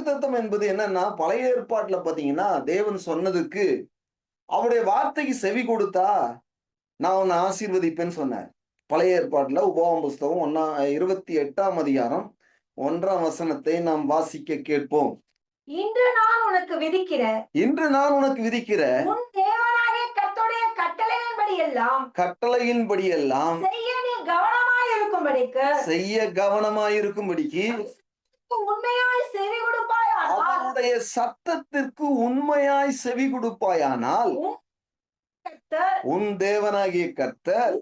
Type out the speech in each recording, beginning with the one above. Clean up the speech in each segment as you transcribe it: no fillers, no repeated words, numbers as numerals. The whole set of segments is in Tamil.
வாக்குத்தத்தம் என்பது என்னன்னா, பழைய ஏற்பாட்டுல பாத்தீங்கன்னா, தேவன் சொன்னதுக்கு அவருடைய வார்த்தைக்கு செவி கொடுத்தா, நான் உன்னை ஆசீர்வதிப்பேன்னு சொன்னார். பழைய ஏற்பாட்டுல உபாகமம் புஸ்தகம் 28ஆம் அதிகாரம் 1ஆம் வசனத்தை நாம் வாசிக்க கேட்போம். இன்று நான் உனக்கு விதிக்கிற இன்று நான் உனக்கு விதிக்கிற உன் தேவனாகிய கர்த்தருடைய கட்டளையின்படியெல்லாம் செய்ய நீ கவனமாயிருக்கும்படிக்கு செய்ய கவனமாயிருக்கும்படிக்கு உண்மையாய் செவி கொடுப்பாயானால் அவருடைய சத்தத்திற்கு உண்மையாய் செவி கொடுப்பாயானால் உன் கர்த்தர் உன் தேவனாகிய கர்த்தர்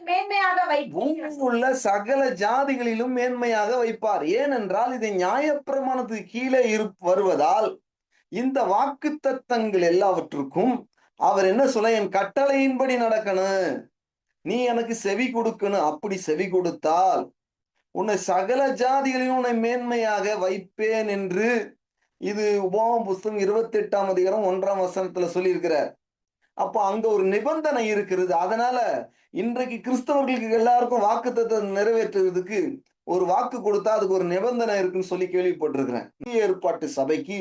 மேன்மையாக வைப்பார். பூமியில் உள்ள சகல ஜாதிகளிலும் மேன்மையாக வைப்பார். ஏனென்றால் இது நியாயப்பிரமாணத்துக்கு கீழே வருவதால் இந்த வாக்குத்தத்தங்கள் எல்லாவற்றுக்கும் அவர் என்ன சொல்ல, என் கட்டளையின்படி நடக்கணும், நீ எனக்கு செவி கொடுக்கணும். அப்படி செவி கொடுத்தால் உன்னை சகல ஜாதிகளிலும் உன்னை மேன்மையாக வைப்பேன் என்று இது உபாகமம் புஸ்தகம் 28ஆம் அதிகாரம் 1ஆம் வசனத்துல சொல்லியிருக்கிறார். அப்போ அங்க ஒரு நிபந்தனை இருக்கிறது. அதனால இன்றைக்கு கிறிஸ்தவர்களுக்கு எல்லாருக்கும் வாக்குத்தத்தத்தை நிறைவேற்றுறதுக்கு ஒரு வாக்கு கொடுத்தா அதுக்கு ஒரு நிபந்தனை இருக்குன்னு சொல்லி கேள்விப்பட்டிருக்கிறேன். புதிய ஏற்பாட்டு சபைக்கு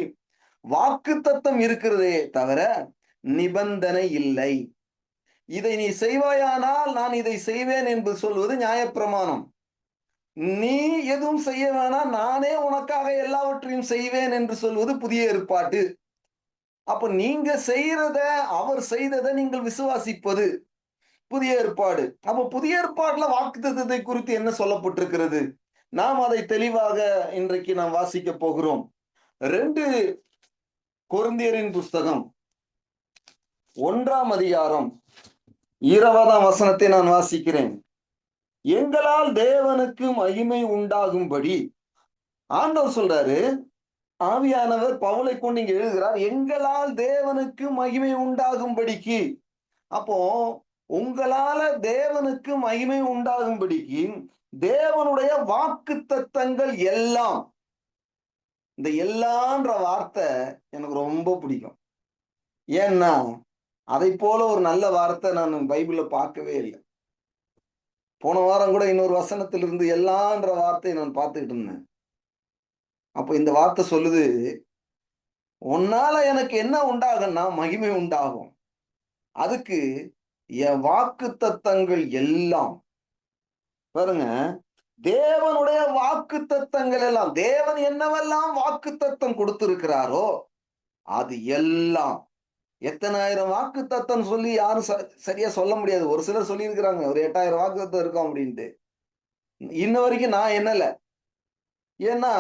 வாக்குத்தத்தம் இருக்கிறதே தவிர நிபந்தனை இல்லை. இதை நீ செய்வாயானால் நான் இதை செய்வேன் என்று சொல்வது நியாயப்பிரமாணம். நீ எதுவும் செய்ய வேணாம், நானே உனக்காக எல்லாவற்றையும் செய்வேன் என்று சொல்வது புதிய ஏற்பாட்டு. அப்ப நீங்க செய்யறத, அவர் செய்ததை நீங்கள் விசுவாசிப்பது புதிய ஏற்பாடு. அப்ப புதிய ஏற்பாட்டுல வாக்குத்தத்தத்தை குறித்து என்ன சொல்லப்பட்டிருக்கிறது, நாம் அதை தெளிவாக இன்றைக்கு நாம் வாசிக்க போகிறோம். 2 கொரிந்தியரின் புஸ்தகம் 1ஆம் அதிகாரம் 20ஆம் வசனத்தை நான் வாசிக்கிறேன். எங்களால் தேவனுக்கு மகிமை உண்டாகும்படி, ஆண்டவர் சொல்றாரு, ஆவியானவர் பவுலை கொண்டு இங்க எழுதுகிறார், எங்களால் தேவனுக்கு மகிமை உண்டாகும்படிக்கு. அப்போ உங்களால தேவனுக்கு மகிமை உண்டாகும்படிக்கு தேவனுடைய வாக்குத்தத்தங்கள் எல்லாம், இந்த எல்லான்ற வார்த்தை எனக்கு ரொம்ப பிடிக்கும். ஏன்னா அதை போல ஒரு நல்ல வார்த்தை நான் பைபிள்ல பார்க்கவே இல்லை. போன வாரம் கூட இன்னொரு வசனத்திலிருந்து எல்லான்ற வார்த்தையை நான் பார்த்துக்கிட்டு இருந்தேன். அப்போ இந்த வார்த்தை சொல்லுது, உன்னால எனக்கு என்ன உண்டாகும்னா மகிமை உண்டாகும். அதுக்கு என் வாக்குத்தத்தங்கள் எல்லாம் பாருங்க, தேவனுடைய வாக்குத்தத்தங்கள் எல்லாம், தேவன் என்னவெல்லாம் வாக்குத்தத்தம் கொடுத்திருக்கிறாரோ அது எல்லாம். எத்தனை ஆயிரம் வாக்குத்தத்தம் சொல்லி யாரும் சரியா சொல்ல முடியாது. ஒரு சிலர் சொல்லி இருக்கிறாங்க ஒரு 8000 வாக்குத்தத்தம் இருக்கும் அப்படின்ட்டு. இன்ன வரைக்கும் நான் என்னல, ஏன்னா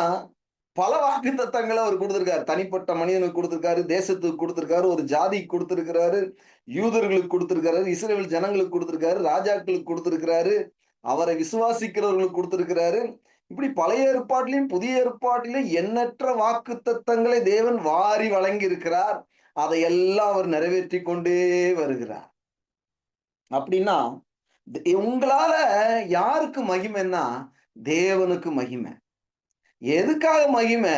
பல வாக்குத்தத்தங்களை அவர் கொடுத்திருக்காரு. தனிப்பட்ட மனிதனுக்கு கொடுத்திருக்காரு, தேசத்துக்கு கொடுத்திருக்காரு, ஒரு ஜாதிக்கு கொடுத்திருக்கிறாரு, யூதர்களுக்கு கொடுத்திருக்காரு, இஸ்ரவேல் ஜனங்களுக்கு கொடுத்திருக்காரு, ராஜாக்களுக்கு கொடுத்திருக்கிறாரு, அவரை விசுவாசிக்கிறவர்களுக்கு கொடுத்திருக்கிறாரு. இப்படி பழைய ஏற்பாட்டிலையும் புதிய ஏற்பாட்டிலும் எண்ணற்ற வாக்குத்தத்தங்களை தேவன் வாரி வழங்கி இருக்கிறார். அதையெல்லாம் அவர் நிறைவேற்றி கொண்டே வருகிறார். அப்படின்னா உங்களால யாருக்கு மகிமைன்னா தேவனுக்கு மகிமை. எதுக்காக மகிமை?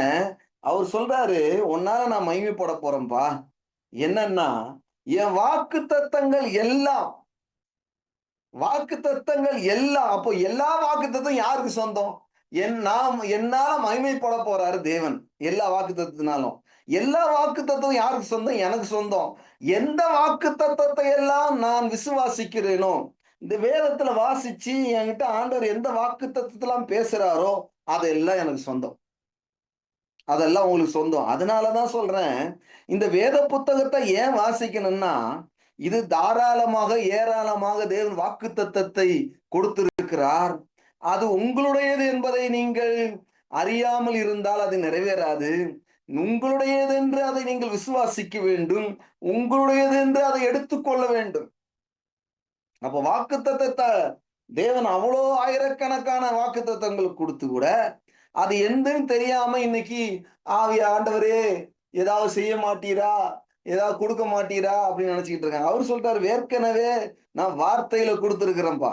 அவர் சொல்றாரு, உன்னால நான் மகிமைப்பட போறேன்பா. என்னன்னா என் வாக்குத்தத்தங்கள் எல்லாம், வாக்குத்தத்தங்கள் எல்லாம். அப்போ எல்லா வாக்குத்தத்தம் யாருக்கு சொந்தம்? என்னால மகிமைப்பட போறாரு தேவன். எல்லா வாக்குத்தத்தினாலும் எல்லா வாக்குத்தத்தம் யாருக்கு சொந்தம்? எனக்கு சொந்தம். எந்த வாக்குத்தத்தத்தை எல்லாம் நான் விசுவாசிக்கிறேனோ, இந்த வேதத்துல வாசிச்சு என்கிட்ட ஆண்டவர் எந்த வாக்குத்தத்தெல்லாம் பேசுறாரோ அதெல்லாம் எனக்கு சொந்தம். அதெல்லாம் உங்களுக்கு சொந்தம். அதனாலதான் சொல்றேன், இந்த வேத புத்தகத்தை ஏன் வாசிக்கணும்னா, இது தாராளமாக ஏராளமாக தேவன் வாக்குத்தத்தத்தை கொடுத்திருக்கிறார். அது உங்களுடையது என்பதை நீங்கள் அறியாமல் இருந்தால் அது நிறைவேறாது. உங்களுடையது என்று அதை நீங்கள் விசுவாசிக்க வேண்டும், உங்களுடையது என்று அதை எடுத்துக்கொள்ள வேண்டும். அப்ப வாக்குத்தத்தத்தை தேவன் அவ்வளோ ஆயிரக்கணக்கான வாக்குத்தத்தங்களுக்கு கொடுத்து கூட அது எந்தன்னு தெரியாம இன்னைக்கு ஆண்டவரே ஏதாவது செய்ய மாட்டீரா, ஏதாவது கொடுக்க மாட்டீரா அப்படின்னு நினைச்சுக்கிட்டு இருக்காங்க. அவர் சொல்றாரு, ஏற்கனவே நான் வார்த்தையில கொடுத்துருக்கிறேன்ப்பா,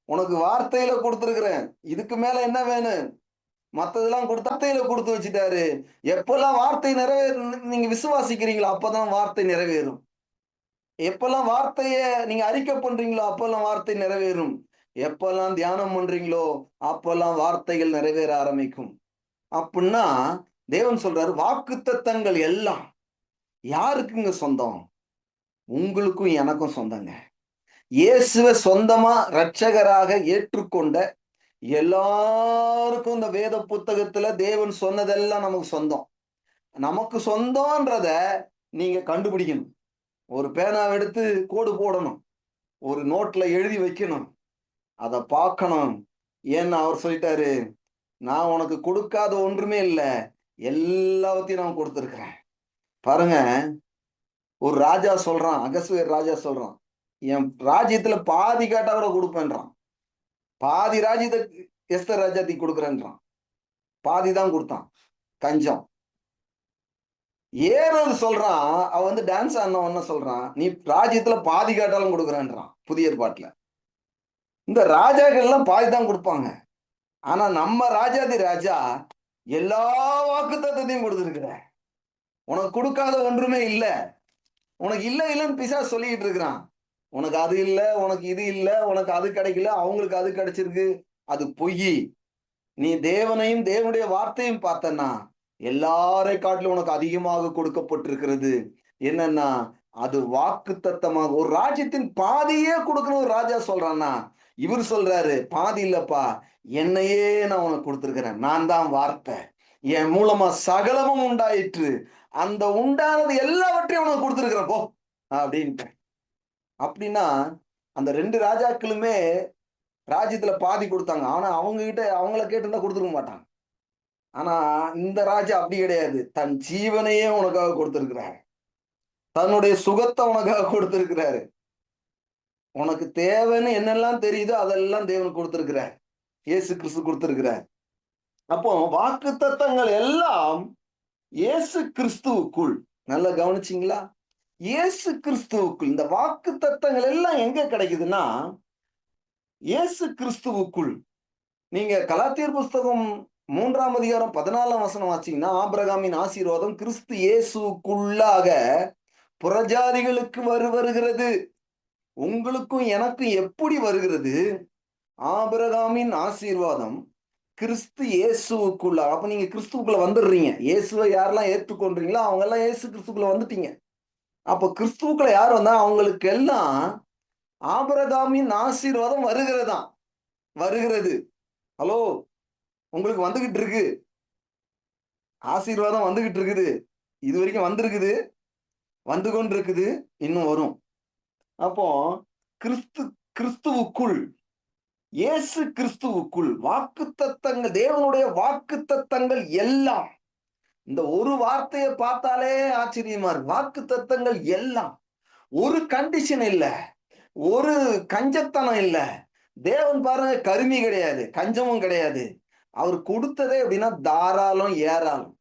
உனக்கு வார்த்தையில கொடுத்துருக்கிறேன், இதுக்கு மேல என்ன வேணும்? மத்ததெல்லாம் வார்த்தையில கொடுத்து வச்சுட்டாரு. எப்பெல்லாம் வார்த்தை நீங்க விசுவாசிக்கிறீங்களோ அப்பதான் வார்த்தை நிறைவேறும். எப்பெல்லாம் வார்த்தைய நீங்க அறிக்கை பண்றீங்களோ அப்பெல்லாம் வார்த்தை நிறைவேறும். எப்பெல்லாம் தியானம் பண்றீங்களோ அப்பெல்லாம் வார்த்தைகள் நிறைவேற ஆரம்பிக்கும். அப்படின்னா தேவன் சொல்றாரு, வாக்குத்தத்தங்கள் எல்லாம் யாருக்குங்க சொந்தம்? உங்களுக்கும் எனக்கும் சொந்தங்க. இயேசுவை சொந்தமா இரட்சகராக ஏற்றுக்கொண்ட எல்லாருக்கும் இந்த வேத புத்தகத்துல தேவன் சொன்னதெல்லாம் நமக்கு சொந்தம். நமக்கு சொந்தம்ன்றத நீங்க கண்டுபிடிக்கணும். ஒரு பேனாவை எடுத்து கோடு போடணும். ஒரு நோட்ல எழுதி வைக்கணும். அத பார்க்கணும். ஏன்னா அவர் சொல்லிட்டாரு, நான் உனக்கு கொடுக்காத ஒன்றுமே இல்ல. எல்லாவத்தையும் நான் கொடுத்திருக்கிறேன். பாருங்க, ஒரு ராஜா சொல்றான், அகஸ்வேர் ராஜா சொல்றான், என் ராஜ்யத்துல பாதி கேட்டா கூட கொடுப்பேன்றான். பாதி ராஜ்யத்தை எஸ்தர் ராஜாத்திக்கு கொடுக்குறேன்றான். பாதி தான் கொடுத்தான். கஞ்சம். ஏரோது சொல்றான், அவன் வந்து டான்ஸ் ஆடினவன் சொல்றான், நீ ராஜ்யத்துல பாதி கேட்டாலும் கொடுக்குறேன்றான். புதிய ஏற்பாட்டுல. இந்த ராஜாக்கள் எல்லாம் பாதி தான் கொடுப்பாங்க. ஆனா நம்ம ராஜாதி ராஜா எல்லா வாக்குத்தத்தத்தையும் கொடுத்திருக்கிற. உனக்கு கொடுக்காத ஒன்றுமே இல்ல. உனக்கு இல்ல இல்லன்னு பிசாசு சொல்லிட்டு இருக்கிறான். உனக்கு அது இல்ல, உனக்கு இது இல்ல, உனக்கு அது கிடைக்கல, அவங்களுக்கு அது கிடைச்சிருக்கு. அது பொய். நீ தேவனையும் தேவனுடைய வார்த்தையும் பார்த்தன்னா எல்லாரை காட்டிலும் உனக்கு அதிகமாக கொடுக்கப்பட்டிருக்கிறது. என்னன்னா அது வாக்குத்தத்தமாக ஒரு ராஜ்யத்தின் பாதியே கொடுக்கணும். ஒரு ராஜா சொல்றான்னா இவர் சொல்றாரு, பாதி இல்லப்பா, என்னையே நான் உனக்கு கொடுத்திருக்கிறேன். நான் தான் வார்த்தை. என் மூலமா சகலமும் உண்டாயிற்று. அந்த உண்டானது எல்லாவற்றையும் உனக்கு கொடுத்திருக்கிறேன் போ அப்படின்ட்டு. அப்படின்னா அந்த 2 ராஜாக்களுமே ராஜ்யத்துல பாதி கொடுத்தாங்க. ஆனா அவங்க கிட்ட அவங்கள கேட்டிருந்தா கொடுத்துருக்க மாட்டாங்க. ஆனா இந்த ராஜா அப்படி கிடையாது. தன் ஜீவனையே உனக்காக கொடுத்திருக்கிறார். தன்னுடைய சுகத்தை உனக்காக கொடுத்திருக்கிறாரு. உனக்கு தேவைன்னு என்னெல்லாம் தெரியுதோ அதெல்லாம் தேவன் கொடுத்திருக்கிறார். இயேசு கிறிஸ்து கொடுத்திருக்கிறார். அப்போ வாக்குத்தத்தங்கள் எல்லாம் இயேசு கிறிஸ்துவுக்குள். நல்லா கவனிச்சீங்களா? இயேசு கிறிஸ்துவுக்குள். இந்த வாக்குத்தத்தங்கள் எல்லாம் எங்க கிடைக்குதுன்னா இயேசு கிறிஸ்துவுக்குள். நீங்க கலாத்தியர் புஸ்தகம் 3ஆம் அதிகாரம் 14ஆம் வசனம் வாசிச்சீங்கன்னா, ஆபிரகாமின் ஆசீர்வாதம் கிறிஸ்து இயேசுக்குள்ளாக புறஜாதிகளுக்கு வருகிறது. உங்களுக்கும் எனக்கும் எப்படி வருகிறது? ஆபிரகாமின் ஆசீர்வாதம் கிறிஸ்து இயேசுவுக்குள்ள. அப்ப நீங்க கிறிஸ்துவுக்குள்ள வந்துடுறீங்க. இயேசுவை யாரெல்லாம் ஏற்றுக்கொண்டீங்களோ அவங்க எல்லாம் இயேசு கிறிஸ்துக்குள்ள வந்துட்டீங்க. அப்ப கிறிஸ்துவுக்குள்ள யார் வந்தா அவங்களுக்கு எல்லாம் ஆபிரகாமின் ஆசீர்வாதம் வருகிறது. ஹலோ, உங்களுக்கு வந்துகிட்டு இருக்கு. ஆசீர்வாதம் வந்துகிட்டு இருக்குது. இது வரைக்கும் வந்திருக்குது, வந்து கொண்டு இருக்குது, இன்னும் வரும். அப்போ கிறிஸ்துவுக்குள், இயேசு கிறிஸ்துவுக்குள் வாக்குத்தத்தங்கள், தேவனுடைய வாக்குத்தத்தங்கள் எல்லாம். இந்த ஒரு வார்த்தையை பார்த்தாலே ஆச்சரியமா இருக்கு. வாக்குத்தத்தங்கள் எல்லாம். ஒரு கண்டிஷன் இல்ல, ஒரு கஞ்சத்தனம் இல்ல. தேவன் பாருங்க, கருமி கிடையாது, கஞ்சமும் கிடையாது. அவர் கொடுத்ததே அப்படின்னா தாராளம், ஏராளம்.